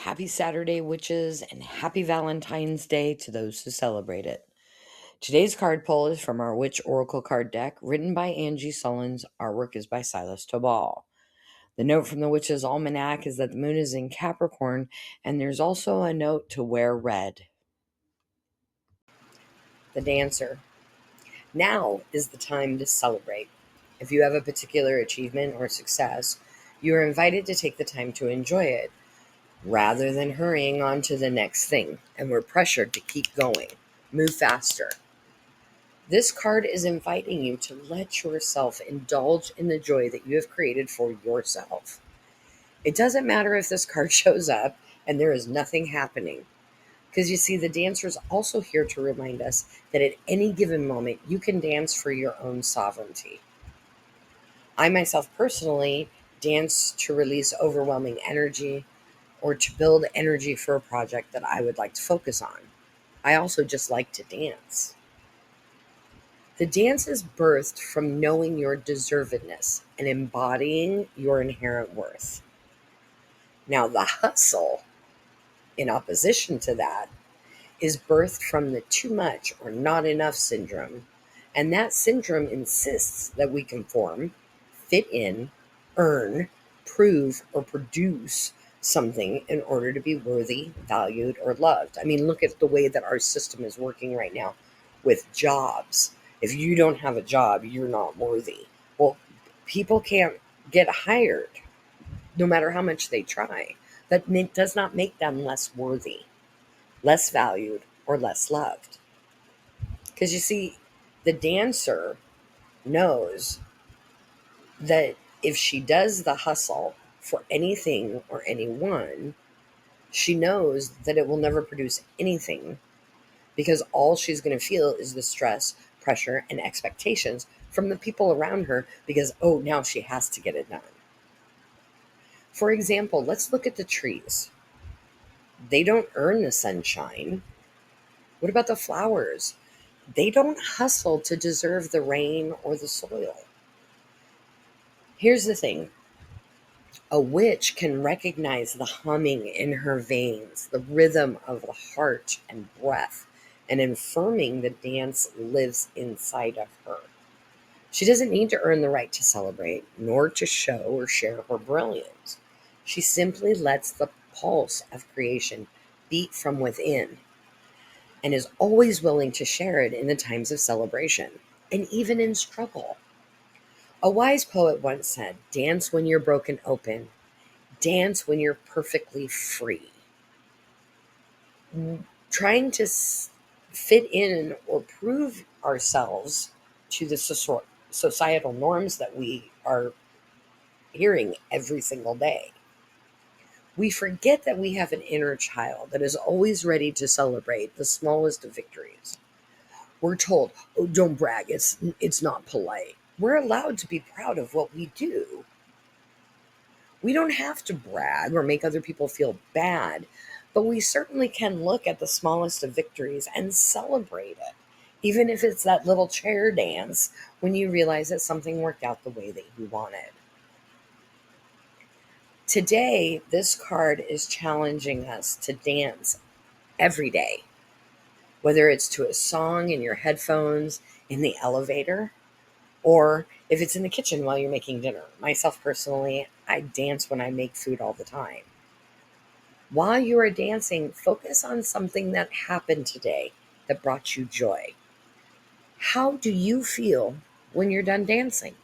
Happy Saturday, witches, and happy Valentine's Day to those who celebrate it. Today's card pull is from our Witch Oracle card deck, written by Angie Sullins. Artwork is by Silas Tobal. The note from the Witch's Almanac is that the moon is in Capricorn, and there's also a note to wear red. The Dancer. Now is the time to celebrate. If you have a particular achievement or success, you are invited to take the time to enjoy it, rather than hurrying on to the next thing, and we're pressured to keep going. Move faster. This card is inviting you to let yourself indulge in the joy that you have created for yourself. It doesn't matter if this card shows up and there is nothing happening, because you see, the Dancer is also here to remind us that at any given moment, you can dance for your own sovereignty. I myself personally dance to release overwhelming energy, or to build energy for a project that I would like to focus on. I also just like to dance. The dance is birthed from knowing your deservedness and embodying your inherent worth. Now, the hustle, in opposition to that, is birthed from the too much or not enough syndrome. And that syndrome insists that we conform, fit in, earn, prove, or produce something in order to be worthy, valued, or loved. I mean, look at the way that our system is working right now with jobs. If you don't have a job, you're not worthy. Well, people can't get hired no matter how much they try. That does not make them less worthy, less valued, or less loved. Because you see, the Dancer knows that if she does the hustle for anything or anyone, she knows that it will never produce anything, because all she's going to feel is the stress, pressure, and expectations from the people around her, because, oh, now she has to get it done. For example, let's look at the trees. They don't earn the sunshine. What about the flowers? They don't hustle to deserve the rain or the soil. Here's the thing. A witch can recognize the humming in her veins, the rhythm of the heart and breath, and affirming the dance lives inside of her. She doesn't need to earn the right to celebrate, nor to show or share her brilliance. She simply lets the pulse of creation beat from within, and is always willing to share it in the times of celebration, and even in struggle. A wise poet once said, "Dance when you're broken open. Dance when you're perfectly free." Trying to fit in or prove ourselves to the societal norms that we are hearing every single day, we forget that we have an inner child that is always ready to celebrate the smallest of victories. We're told, "Oh, don't brag. It's not polite." We're allowed to be proud of what we do. We don't have to brag or make other people feel bad, but we certainly can look at the smallest of victories and celebrate it, even if it's that little chair dance when you realize that something worked out the way that you wanted. Today, this card is challenging us to dance every day, whether it's to a song in your headphones, in the elevator, or if it's in the kitchen while you're making dinner. Myself personally, I dance when I make food all the time. While you are dancing, focus on something that happened today that brought you joy. How do you feel when you're done dancing?